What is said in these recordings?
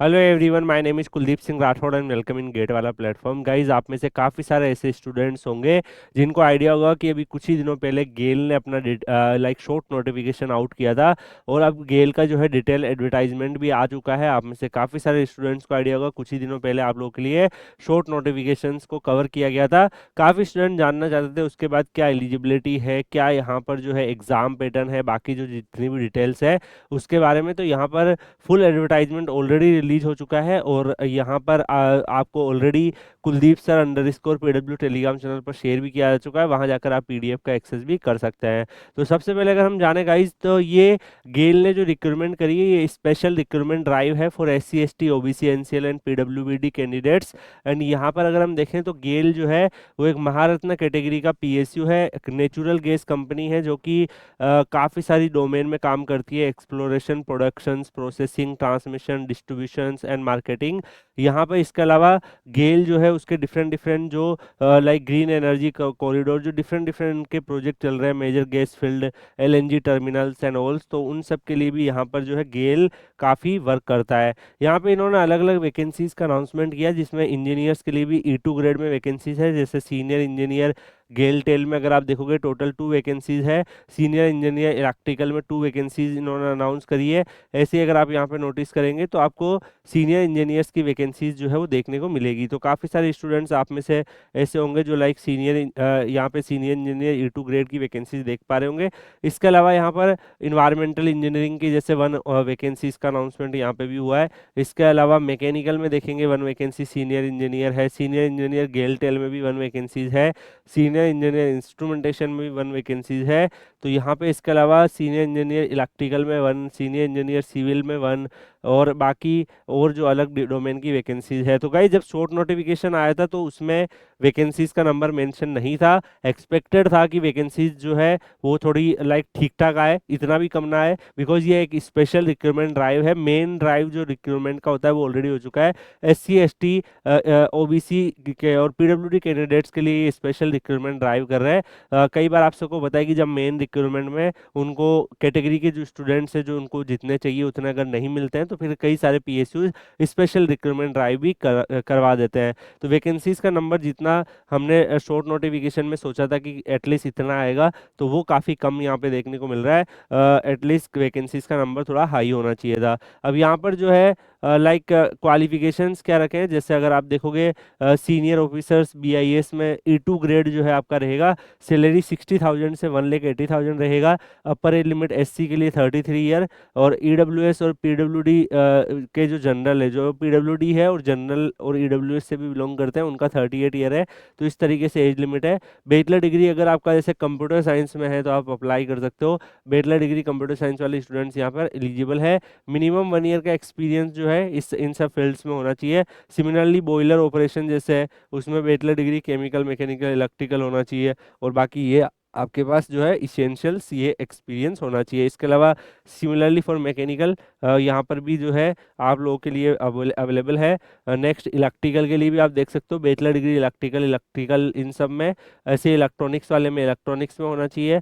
Hello everyone, my name is Kuldeep Singh Rathore and welcome in GATE वाला platform. Guys, आप में से काफ़ी सारे ऐसे स्टूडेंट्स होंगे जिनको आइडिया होगा कि अभी कुछ ही दिनों पहले गेल ने अपना शॉर्ट नोटिफिकेशन आउट किया था और अब गेल का जो है डिटेल एडवर्टाइजमेंट भी आ चुका है। आप में से काफ़ी सारे स्टूडेंट्स को आइडिया होगा कुछ ही दिनों पहले आप लोगों के लिए शॉर्ट नोटिफिकेशंस को कवर किया गया था। काफ़ी स्टूडेंट जानना चाहते थे उसके बाद क्या एलिजिबिलिटी है, क्या यहाँ पर जो है एग्ज़ाम पैटर्न है, बाकी जो जितनी भी डिटेल्स है उसके बारे में। तो यहाँ पर फुल एडवर्टाइजमेंट ऑलरेडी रिलीज हो चुका है और यहाँ पर आपको already Kuldeep sir underscore PW Telegram channel share share भी किया जा चुका है। वहाँ जाकर आप PDF का एक्सेस भी कर सकते हैं। तो सबसे पहले अगर हम जाने गाइज, तो ये गेल ने जो रिक्रूटमेंट करी है ये स्पेशल रिक्रूटमेंट ड्राइव है for SC ST OBC NCL and PWBD candidates. And यहाँ पर अगर हम देखें तो गेल जो है वो एक महारत्न कैटेगरी का PSU है, एक नेचुरल गैस कंपनी है जो कि काफ़ी सारी डोमेन में काम करती है, exploration, productions, processing, transmission, distributions and marketing. यहाँ पर इसके अलावा गेल जो है उसके डिफरेंट डिफरेंट जो लाइक ग्रीन एनर्जी कॉरिडोर, जो डिफरेंट डिफरेंट के प्रोजेक्ट चल रहे हैं, major gas field, LNG terminals and alls, तो उन सब के लिए भी यहाँ पर जो है गेल काफ़ी वर्क करता है। यहाँ पे इन्होंने अलग अलग वैकेंसीज का अनाउंसमेंट किया जिसमें इंजीनियर्स के लिए भी E2 ग्रेड में वैकेंसीज है, जैसे सीनियर इंजीनियर गेल टेल में अगर आप देखोगे टोटल 2 वैकेंसीज है। सीनियर इंजीनियर इलेक्ट्रिकल में 2 वैकेंसीज इन्होंने अनाउंस करी है। ऐसे ही अगर आप यहाँ पे नोटिस करेंगे तो आपको सीनियर इंजीनियर्स की वैकेंसीज जो है वो देखने को मिलेगी। तो काफ़ी सारे स्टूडेंट्स आप में से ऐसे होंगे जो लाइक सीनियर यहाँ पे सीनियर इंजीनियर E2 ग्रेड की वैकेंसीज देख पा रहे होंगे। इसके अलावा यहाँ पर इन्वायरमेंटल इंजीनियरिंग की जैसे 1 वैकेंसीज का अनाउंसमेंट यहाँ पे भी हुआ है। इसके अलावा मैकेनिकल में देखेंगे 1 वैकेंसी सीनियर इंजीनियर है। सीनियर इंजीनियर गेल टेल में भी 1 वैकेंसीज है। सीनियर इंजीनियर इंस्ट्रूमेंटेशन में भी 1 वैकेंसीज है। तो यहाँ पे इसके अलावा सीनियर इंजीनियर इलेक्ट्रिकल में 1, सीनियर इंजीनियर सिविल में 1, और बाकी और जो अलग डोमेन की वैकेंसीज है। तो गाइस, जब शॉर्ट नोटिफिकेशन आया था तो उसमें वैकेंसीज का नंबर मेंशन नहीं था। एक्सपेक्टेड था कि वैकेंसीज जो है वो थोड़ी लाइक ठीक ठाक आए, इतना भी कम ना आए, बिकॉज ये एक स्पेशल रिक्रूटमेंट ड्राइव है। मेन ड्राइव जो रिक्रूटमेंट का होता है वो ऑलरेडी हो चुका है। SC ST OBC के और PWD कैंडिडेट्स के लिए स्पेशल रिक्रूटमेंट ड्राइव कर रहे हैं। कई बार आप सबको बताया कि जब मेन रिक्रूटमेंट में उनको कैटेगरी के जो स्टूडेंट्स हैं जो उनको जितने चाहिए उतने अगर नहीं मिलते हैं तो फिर कई सारे PSU स्पेशल रिक्रूटमेंट ड्राइव भी करवा देते हैं। तो वैकेंसीज का नंबर जितना हमने शॉर्ट नोटिफिकेशन में सोचा था कि एटलीस्ट इतना आएगा, तो वो काफ़ी कम यहाँ पे देखने को मिल रहा है। एटलीस्ट वैकेंसीज का नंबर थोड़ा हाई होना चाहिए था। अब यहाँ पर जो है लाइक क्वालिफिकेशंस क्या रखे हैं, जैसे अगर आप देखोगे सीनियर ऑफिसर्स BIS में E2 ग्रेड जो है आपका रहेगा। सैलरी 60,000 से 1,80,000 रहेगा। अपर एज लिमिट SC के लिए 33 ईयर, और EWS और PWD के जो जनरल है, जो PWD है और जनरल और EWS से भी बिलोंग करते हैं, उनका 38 ईयर है। तो इस तरीके से एज लिमिट है। बैचलर डिग्री अगर आपका जैसे कंप्यूटर साइंस में है तो आप अप्लाई कर सकते हो। बैचलर डिग्री कंप्यूटर साइंस वाले स्टूडेंट्स यहाँ पर एलिजिबल है। मिनिमम 1 ईयर का एक्सपीरियंस जो है इस इन सब फील्ड्स में होना चाहिए। सिमिलरली बॉयलर ऑपरेशन जैसे है उसमें bachelor degree chemical, mechanical, electrical होना चाहिए। और बाकी ये आपके पास जो है इसेंशियल्स ये एक्सपीरियंस होना चाहिए। इसके अलावा सिमिलरली फॉर मैकेनिकल यहाँ पर भी जो है आप लोगों के लिए अवेलेबल है। नेक्स्ट इलेक्ट्रिकल के लिए भी आप देख सकते हो बैचलर डिग्री इलेक्ट्रिकल, इन सब में। ऐसे इलेक्ट्रॉनिक्स वाले में इलेक्ट्रॉनिक्स में होना चाहिए,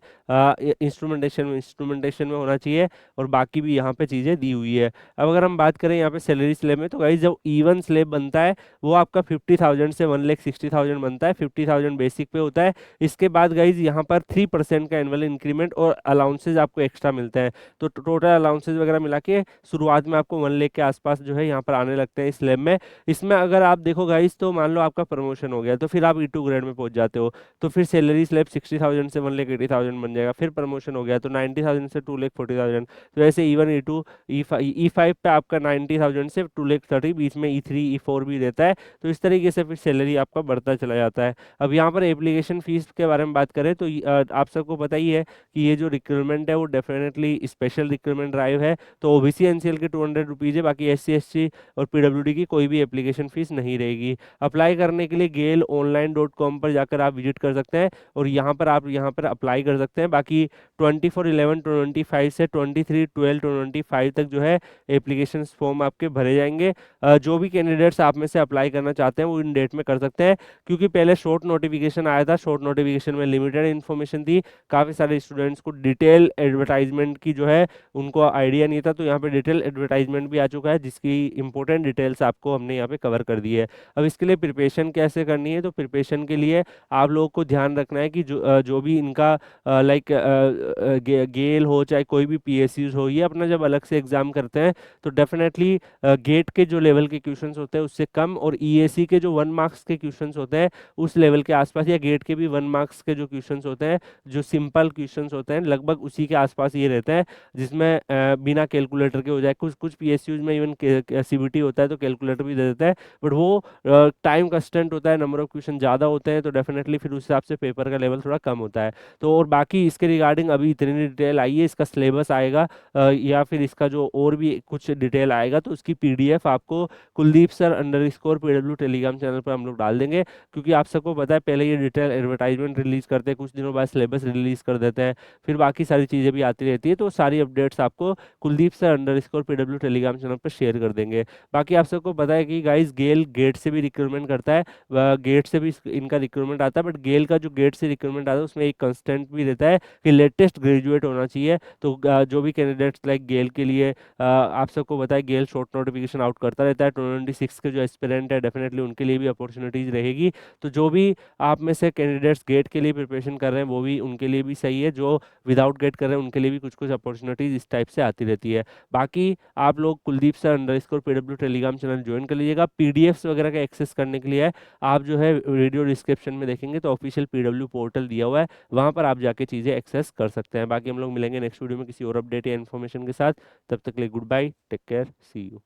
इंस्ट्रूमेंटेशन में होना चाहिए, और बाकी भी यहाँ पे चीज़ें दी हुई है। अब अगर हम बात करें यहाँ पे सैलरी स्लैब में, तो गाइस जब E1 स्लैब बनता है वो आपका 50,000 से 1,60,000 बनता है। 50,000 बेसिक पे होता है। इसके बाद गाइज यहाँ पर 3% का एनुअल इंक्रीमेंट और अलाउंसेज आपको एक्स्ट्रा मिलते हैं। तो टोटल अलाउंसेज वगैरह मिला के शुरुआत में आपको 1 लाख के आसपास जो है यहाँ पर आने लगते हैं इस स्लैब में। इसमें अगर आप देखो गाइज, तो मान लो आपका प्रमोशन हो गया तो फिर आप E2 ग्रेड में पहुंच जाते हो, तो फिर सैलरी स्लैब 60,000 से 1,80,000 बन जाएगा। फिर प्रमोशन हो गया तो 90,000 से 2,40,000। तो ऐसे E1 E2 E5 पे आपका 90,000 से 2,30,000, बीच में E3 E4 भी रहता है। तो इस तरीके से फिर सैलरी आपका बढ़ता चला जाता है। अब यहाँ पर एप्लीकेशन फीस के बारे में बात करें तो आप सबको पता ही है कि ये जो रिक्रूटमेंट है वो डेफिनेटली स्पेशल रिक्रूटमेंट ड्राइव है। तो OBC NCL के 200 रुपीज़ है, बाकी SC ST और PWD की कोई भी एप्लीकेशन फीस नहीं रहेगी। अप्लाई करने के लिए GALEonline.com पर जाकर आप विजिट कर सकते हैं और यहाँ पर आप यहाँ पर अप्लाई कर सकते हैं। बाकी 24/11/25 से 23/12/25 तक जो है एप्लीकेशन फॉर्म आपके भरे जाएंगे। जो भी कैंडिडेट्स आप में से अप्लाई करना चाहते हैं वो इन डेट में कर सकते हैं, क्योंकि पहले शॉर्ट नोटिफिकेशन आया था। शॉर्ट नोटिफिकेशन में लिमिटेड इन्फॉर्मेशन इन्फॉर्मेशन थी। काफ़ी सारे स्टूडेंट्स को डिटेल एडवर्टाइजमेंट की जो है उनको आइडिया नहीं था, तो यहाँ पे डिटेल एडवर्टाइजमेंट भी आ चुका है जिसकी इंपॉर्टेंट डिटेल्स आपको हमने यहाँ पे कवर कर दी है। अब इसके लिए प्रिपरेशन कैसे करनी है, तो प्रिपरेशन के लिए आप लोगों को ध्यान रखना है कि जो भी इनका लाइक गेल हो चाहे कोई भी पीएसयूज हो, ये अपना जब अलग से एग्जाम करते हैं तो डेफिनेटली गेट के जो लेवल के क्वेश्चंस होते हैं उससे कम और ईएसी के जो 1 मार्क्स के क्वेश्चंस होते हैं उस लेवल के आसपास, या गेट के भी 1 मार्क्स के जो क्वेश्चंस होते हैं जो सिंपल क्वेश्चंस होते हैं लगभग उसी के आसपास ये रहते हैं, जिसमें बिना कैलकुलेटर के हो जाए। कुछ कुछ पीएसयूज में इवन सीबीटी होता है तो कैलकुलेटर भी दे देता है, बट वो टाइम कंस्टेंट होता है, नंबर ऑफ क्वेश्चन ज़्यादा होते हैं, तो डेफिनेटली फिर उस हिसाब से पेपर का लेवल थोड़ा कम होता है। तो और बाकी इसके रिगार्डिंग अभी इतनी डिटेल आई है, इसका सिलेबस आएगा या फिर इसका जो और भी कुछ डिटेल आएगा तो उसकी पीडीएफ आपको Kuldeep sir underscore PW Telegram channel पर हम लोग डाल देंगे। क्योंकि आप सबको पता है पहले ये डिटेल एडवर्टाइजमेंट रिलीज करते हैं, कुछ दिनों बाद सिलेबस रिलीज कर देते हैं, फिर बाकी सारी चीज़ें भी आती रहती है, तो सारी अपडेट्स आपको Kuldeep sir underscore PW Telegram channel share शेयर कर देंगे। बाकी आप सबको पता है कि गाइस गेल गेट से भी रिक्रूटमेंट करता है, गेट से भी इनका रिक्रूटमेंट आता है, बट गेल का जो गेट से रिक्रूटमेंट आता है उसमें एक कंस्टेंट भी रहता है कि लेटेस्ट ग्रेजुएट होना चाहिए। तो जो भी कैंडिडेट्स लाइक गेल के लिए आप सबको पता है गेल शॉर्ट नोटिफिकेशन आउट करता रहता है, 26 के जो एस्पिरेंट है डेफिनेटली उनके लिए भी अपॉर्चुनिटीज रहेगी। तो जो भी आप में से कैंडिडेट्स गेट के लिए प्रिपरेशन कर रहे हैं वो भी उनके लिए भी सही है, जो विदाउट गेट कर रहे हैं उनके लिए भी कुछ कुछ अपॉर्चुनिटीज इस टाइप से आती रहती है। बाकी आप लोग Kuldeep sir underscore PW Telegram channel join कर लीजिएगा। पीडीएफ्स वगैरह का एक्सेस करने के लिए है, आप जो है वीडियो डिस्क्रिप्शन में देखेंगे तो ऑफिशियल पीडब्ल्यू पोर्टल दिया हुआ है, वहां पर आप जाके चीज़ें एक्सेस कर सकते हैं। बाकी हम लोग मिलेंगे नेक्स्ट वीडियो में किसी और अपडेट या इन्फॉर्मेशन के साथ, तब तक के लिए goodbye, take care, see you.